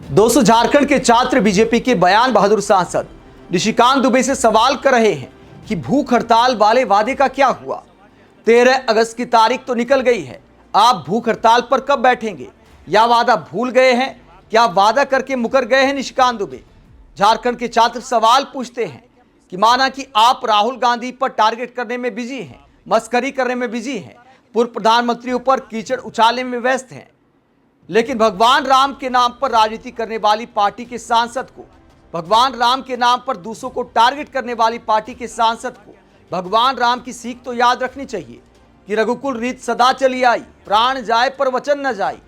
दोस्तों, झारखंड के छात्र बीजेपी के बयान बहादुर सांसद निशिकांत दुबे से सवाल कर रहे हैं कि भूख हड़ताल वाले वादे का क्या हुआ। 13 अगस्त की तारीख तो निकल गई है, आप भूख हड़ताल पर कब बैठेंगे? या वादा भूल गए हैं? क्या वादा करके मुकर गए हैं निशिकांत दुबे? झारखंड के छात्र सवाल पूछते हैं कि माना कि आप राहुल गांधी पर टारगेट करने में बिजी हैं, मस्करी करने में बिजी हैं, पूर्व प्रधानमंत्रियों पर कीचड़ उछालने में व्यस्त हैं, लेकिन भगवान राम के नाम पर राजनीति करने वाली पार्टी के सांसद को, भगवान राम के नाम पर दूसरों को टारगेट करने वाली पार्टी के सांसद को भगवान राम की सीख तो याद रखनी चाहिए कि रघुकुल रीत सदा चली आई, प्राण जाए पर वचन न जाए।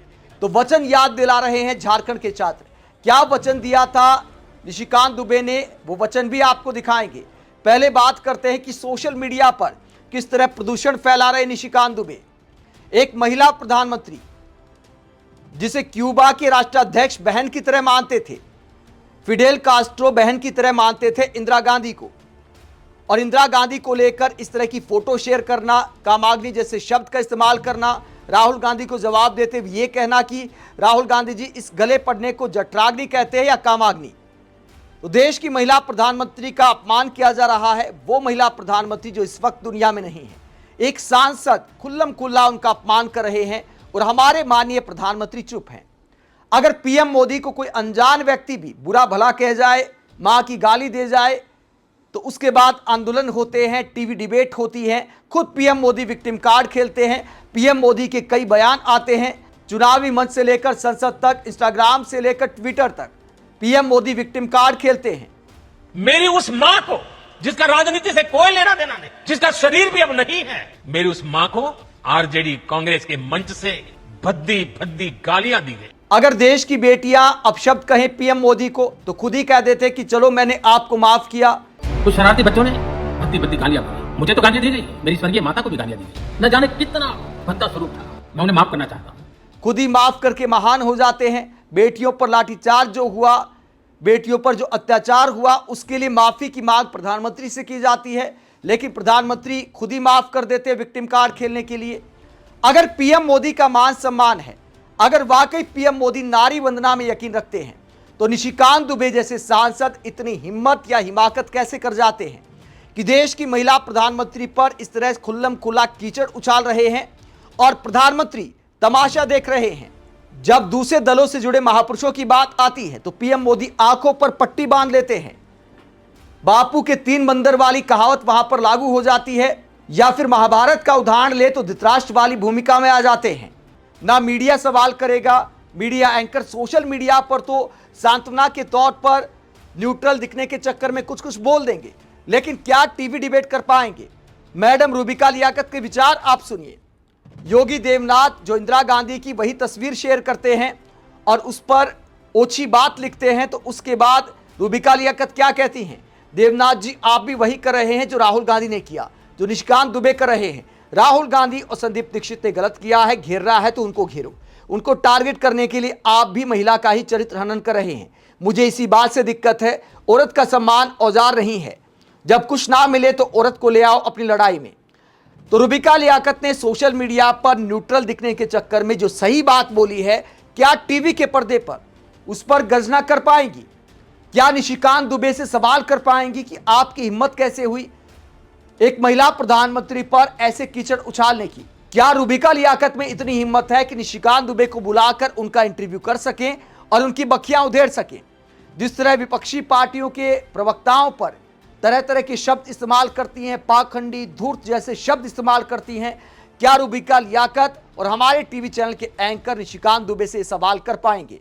तो वचन याद दिला रहे हैं झारखंड के छात्र। क्या वचन दिया था निशिकांत दुबे ने, वो वचन भी आपको दिखाएंगे। पहले बात करते हैं कि सोशल मीडिया पर किस तरह प्रदूषण फैला रहे निशिकांत दुबे। एक महिला प्रधानमंत्री जिसे क्यूबा के राष्ट्राध्यक्ष बहन की तरह मानते थे, फिडेल कास्ट्रो बहन की तरह मानते थे इंदिरा गांधी को, और इंदिरा गांधी को लेकर इस तरह की फोटो शेयर करना, कामाग्नि जैसे शब्द का इस्तेमाल करना, राहुल गांधी को जवाब देते हुए ये कहना कि राहुल गांधी जी इस गले पड़ने को जठराग्नि कहते हैं या कामाग्नि। तो देश की महिला प्रधानमंत्री का अपमान किया जा रहा है, वो महिला प्रधानमंत्री जो इस वक्त दुनिया में नहीं है। एक सांसद खुल्लम खुल्ला उनका अपमान कर रहे हैं और हमारे माननीय प्रधानमंत्री चुप हैं। अगर पीएम मोदी को कोई अनजान व्यक्ति भी बुरा भला कह जाए, मां की गाली दे जाए, तो उसके बाद आंदोलन होते हैं, टीवी डिबेट होती है, खुद पीएम मोदी विक्टिम कार्ड खेलते हैं, पीएम मोदी के कई बयान आते हैं, चुनावी मंच से लेकर संसद तक, इंस्टाग्राम से लेकर ट्विटर तक पीएम मोदी विक्टिम कार्ड खेलते हैं। मेरी उस मां को, जिसका राजनीति से कोई लेना देना नहीं, जिसका शरीर भी अब नहीं है, मेरी उस मां को आरजेडी कांग्रेस के मंच से भद्दी भद्दी गालियां दी गई। अगर देश की बेटियां अपशब्द कहें पीएम मोदी को, तो खुद ही कह देते कि चलो मैंने आपको माफ किया। कुछ शरारती बच्चों ने भद्दी भद्दी गालियां दी, मुझे तो गालियां दी गई, मेरी स्वर्गीय माता को भी गालियां दी गई। न जाने कितना भद्दा स्वरूप था, मैं उन्हें माफ करना चाहता हूं। खुद ही माफ करके महान हो जाते हैं। बेटियों पर लाठीचार्ज जो हुआ, बेटियों पर जो अत्याचार हुआ, उसके लिए माफी की मांग प्रधानमंत्री से की जाती है, लेकिन प्रधानमंत्री खुद ही माफ कर देते हैं विक्टिम कार्ड खेलने के लिए। अगर पीएम मोदी का मान सम्मान है, अगर वाकई पीएम मोदी नारी वंदना में यकीन रखते हैं, तो निशिकांत दुबे जैसे सांसद इतनी हिम्मत या हिमाकत कैसे कर जाते हैं कि देश की महिला प्रधानमंत्री पर इस तरह खुल्लम खुल्ला कीचड़ उछाल रहे हैं और प्रधानमंत्री तमाशा देख रहे हैं। जब दूसरे दलों से जुड़े महापुरुषों की बात आती है तो पीएम मोदी आंखों पर पट्टी बांध लेते हैं। बापू के 3 बंदर वाली कहावत वहां पर लागू हो जाती है, या फिर महाभारत का उदाहरण ले तो धृतराष्ट्र वाली भूमिका में आ जाते हैं। ना मीडिया सवाल करेगा, मीडिया एंकर सोशल मीडिया पर तो सांत्वना के तौर पर न्यूट्रल दिखने के चक्कर में कुछ कुछ बोल देंगे, लेकिन क्या टीवी डिबेट कर पाएंगे? मैडम रूबिका लियाकत के विचार आप सुनिए। योगी देवनाथ जो इंदिरा गांधी की वही तस्वीर शेयर करते हैं और उस पर ओछी बात लिखते हैं, तो उसके बाद रूबिका लियाकत क्या कहती हैं? देवनाथ जी आप भी वही कर रहे हैं जो राहुल गांधी ने किया, जो निशिकांत दुबे कर रहे हैं। राहुल गांधी और संदीप दीक्षित ने गलत किया है, घेर रहा है तो उनको घेरो। उनको टारगेट करने के लिए आप भी महिला का ही चरित्र हनन कर रहे हैं। मुझे इसी बात से दिक्कत है, औरत का सम्मान औजार नहीं है, जब कुछ ना मिले तो औरत को ले आओ अपनी लड़ाई में। तो रूबिका लियाकत ने सोशल मीडिया पर न्यूट्रल दिखने के चक्कर में जो सही बात बोली है, क्या टीवी के पर्दे पर उस पर गर्जना कर पाएंगी? क्या निशिकांत दुबे से सवाल कर पाएंगी कि आपकी हिम्मत कैसे हुई एक महिला प्रधानमंत्री पर ऐसे कीचड़ उछालने की? क्या रूबिका लियाकत में इतनी हिम्मत है कि निशिकांत दुबे को बुलाकर उनका इंटरव्यू कर सकें और उनकी बखियां उधेड़ सकें? जिस तरह विपक्षी पार्टियों के प्रवक्ताओं पर तरह तरह के शब्द इस्तेमाल करती हैं, पाखंडी, धूर्त जैसे शब्द इस्तेमाल करती हैं, क्या रूबिका लियाकत और हमारे टीवी चैनल के एंकर निशिकांत दुबे से सवाल कर पाएंगे?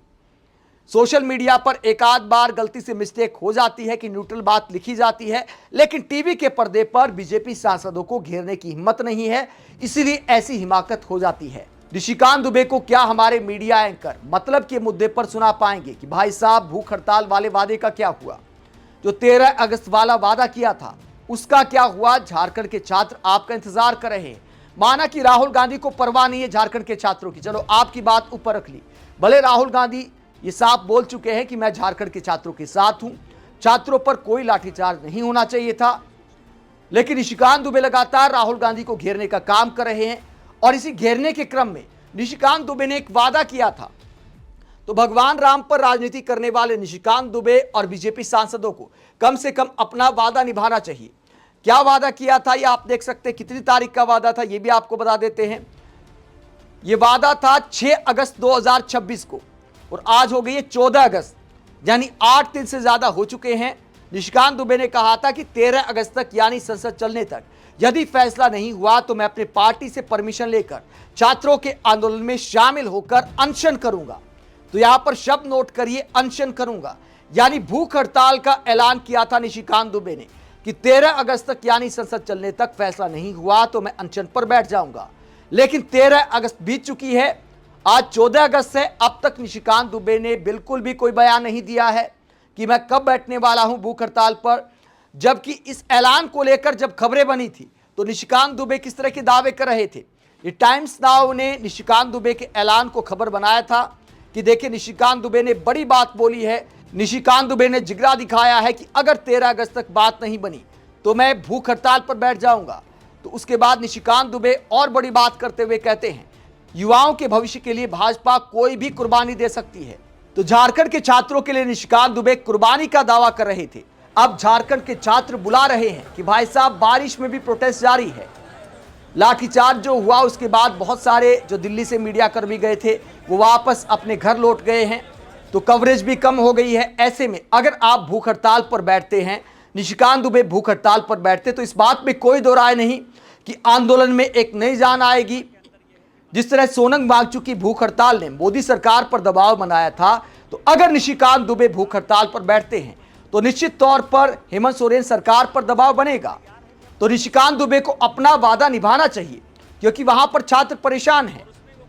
सोशल मीडिया पर एक आध बार गलती से मिस्टेक हो जाती है कि न्यूट्रल बात लिखी जाती है, लेकिन टीवी के पर्दे पर बीजेपी सांसदों को घेरने की हिम्मत नहीं है, इसीलिए ऐसी हिमाकत हो जाती है। निशिकांत दुबे को क्या हमारे मीडिया एंकर मतलब के मुद्दे पर सुना पाएंगे कि भाई साहब भूख हड़ताल वाले वादे का क्या हुआ? जो 13 अगस्त वाला वादा किया था उसका क्या हुआ? झारखंड के छात्र आपका इंतजार कर रहे हैं। माना कि राहुल गांधी को परवाह नहीं है झारखंड के छात्रों की, चलो आपकी बात ऊपर रख ली। भले राहुल गांधी ये साफ बोल चुके हैं कि मैं झारखंड के छात्रों के साथ हूं, छात्रों पर कोई लाठीचार्ज नहीं होना चाहिए था, लेकिन निशिकांत दुबे लगातार राहुल गांधी को घेरने का काम कर रहे हैं। और इसी घेरने के क्रम में निशिकांत दुबे ने एक वादा किया था, तो भगवान राम पर राजनीति करने वाले निशिकांत दुबे और बीजेपी सांसदों को कम से कम अपना वादा निभाना चाहिए। क्या वादा किया था ये आप देख सकते हैं, कितनी तारीख का वादा था ये भी आपको बता देते हैं। ये वादा था 6 अगस्त 2026 को और आज हो गई है 14 अगस्त, यानी 8 दिन से ज्यादा हो चुके हैं। निशिकांत दुबे ने कहा था कि 13 अगस्त तक यानी संसद चलने तक यदि फैसला नहीं हुआ तो मैं अपने पार्टी से परमिशन लेकर छात्रों के आंदोलन में शामिल होकर अनशन करूंगा। तो यहां पर शब्द नोट करिए, अनशन करूंगा, यानी भूख हड़ताल का ऐलान किया था निशिकांत दुबे ने कि 13 अगस्त तक यानी संसद चलने तक फैसला नहीं हुआ तो मैं अनशन पर बैठ जाऊंगा। लेकिन 13 अगस्त बीत चुकी है, आज 14 अगस्त है, अब तक निशिकांत दुबे ने बिल्कुल भी कोई बयान नहीं दिया है कि मैं कब बैठने वाला हूं भूख हड़ताल पर। जबकि इस ऐलान को लेकर जब खबरें बनी थी तो निशिकांत दुबे किस तरह के दावे कर रहे थे। ये टाइम्स नाउ ने निशिकांत दुबे के ऐलान को खबर बनाया था कि देखिए निशिकांत दुबे ने बड़ी बात बोली है। निशिकांत दुबे ने जिगरा दिखाया है कि अगर 13 अगस्त तक बात नहीं बनी तो मैं भूख हड़ताल पर बैठ जाऊंगा। तो उसके बाद निशिकांत दुबे और बड़ी बात करते हुए कहते हैं युवाओं के भविष्य के लिए भाजपा कोई भी कुर्बानी दे सकती है। तो झारखंड के छात्रों के लिए निशिकांत दुबे कुर्बानी का दावा कर रहे थे। अब झारखंड के छात्र बुला रहे हैं कि भाई साहब बारिश में भी प्रोटेस्ट जारी है। लाठीचार्ज जो हुआ उसके बाद बहुत सारे जो दिल्ली से मीडिया कर्मी गए थे वो वापस अपने घर लौट गए हैं, तो कवरेज भी कम हो गई है। ऐसे में अगर आप भूख हड़ताल पर बैठते हैं, निशिकांत दुबे भूख हड़ताल पर बैठते, तो इस बात में कोई दो राय नहीं कि आंदोलन में एक नई जान आएगी। जिस तरह सोनम वांगचुक की भूख हड़ताल ने मोदी सरकार पर दबाव बनाया था, तो अगर निशिकांत दुबे भूख हड़ताल पर बैठते हैं तो निश्चित तौर पर हेमंत सोरेन सरकार पर दबाव बनेगा। तो निशिकांत दुबे को अपना वादा निभाना चाहिए क्योंकि वहां पर छात्र परेशान हैं।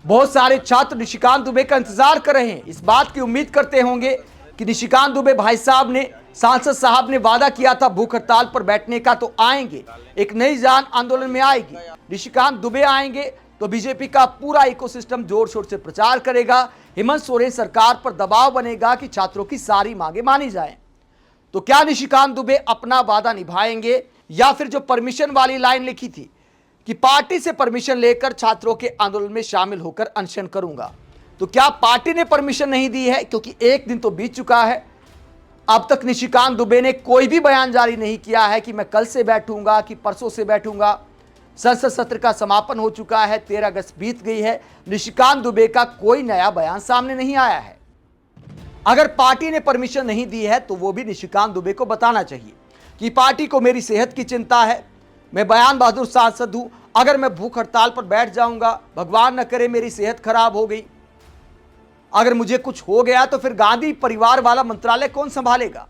बहुत सारे छात्र निशिकांत दुबे का इंतजार कर रहे हैं, इस बात की उम्मीद करते होंगे कि निशिकांत दुबे भाई साहब ने, सांसद साहब ने वादा किया था भूख हड़ताल पर बैठने का, तो आएंगे, एक नई जान आंदोलन में आएगी। निशिकांत दुबे आएंगे तो बीजेपी का पूरा इकोसिस्टम जोर शोर से प्रचार करेगा। हेमंत सोरेन सरकार पर दबाव बनेगा कि छात्रों की सारी मांगे मानी जाएं। तो क्या निशिकांत दुबे अपना वादा निभाएंगे या फिर जो परमिशन वाली लाइन लिखी थी कि पार्टी से परमिशन लेकर छात्रों के आंदोलन में शामिल होकर अनशन करूंगा, तो क्या पार्टी ने परमिशन नहीं दी है? क्योंकि एक दिन तो बीत चुका है, अब तक निशिकांत दुबे ने कोई भी बयान जारी नहीं किया है कि मैं कल से बैठूंगा कि परसों से बैठूंगा। संसद सत्र का समापन हो चुका है, 13 अगस्त बीत गई है, निशिकांत दुबे का कोई नया बयान सामने नहीं आया है। अगर पार्टी ने परमिशन नहीं दी है तो वो भी निशिकांत दुबे को बताना चाहिए कि पार्टी को मेरी सेहत की चिंता है, मैं बयान बहादुर सांसद हूं, अगर मैं भूख हड़ताल पर बैठ जाऊंगा, भगवान न करे मेरी सेहत खराब हो गई, अगर मुझे कुछ हो गया तो फिर गांधी परिवार वाला मंत्रालय कौन संभालेगा?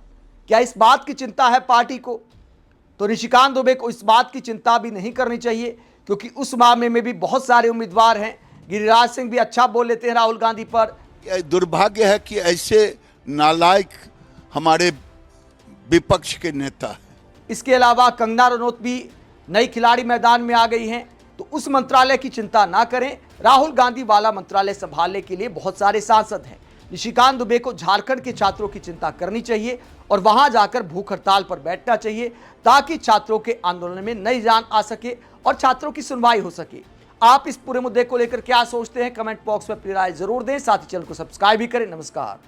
क्या इस बात की चिंता है पार्टी को? तो निशिकांत दुबे को इस बात की चिंता भी नहीं करनी चाहिए क्योंकि उस मामले में भी बहुत सारे उम्मीदवार हैं। गिरिराज सिंह भी अच्छा बोल लेते हैं राहुल गांधी पर। दुर्भाग्य है कि ऐसे नालायक हमारे विपक्ष के नेता हैं। इसके अलावा कंगना रनौत भी नई खिलाड़ी मैदान में आ गई हैं, तो उस मंत्रालय की चिंता ना करें, राहुल गांधी वाला मंत्रालय संभालने के लिए बहुत सारे सांसद हैं। निशिकांत दुबे को झारखंड के छात्रों की चिंता करनी चाहिए और वहां जाकर भूख हड़ताल पर बैठना चाहिए ताकि छात्रों के आंदोलन में नई जान आ सके और छात्रों की सुनवाई हो सके। आप इस पूरे मुद्दे को लेकर क्या सोचते हैं? कमेंट बॉक्स में अपनी राय जरूर दें, साथ ही चैनल को सब्सक्राइब भी करें। नमस्कार।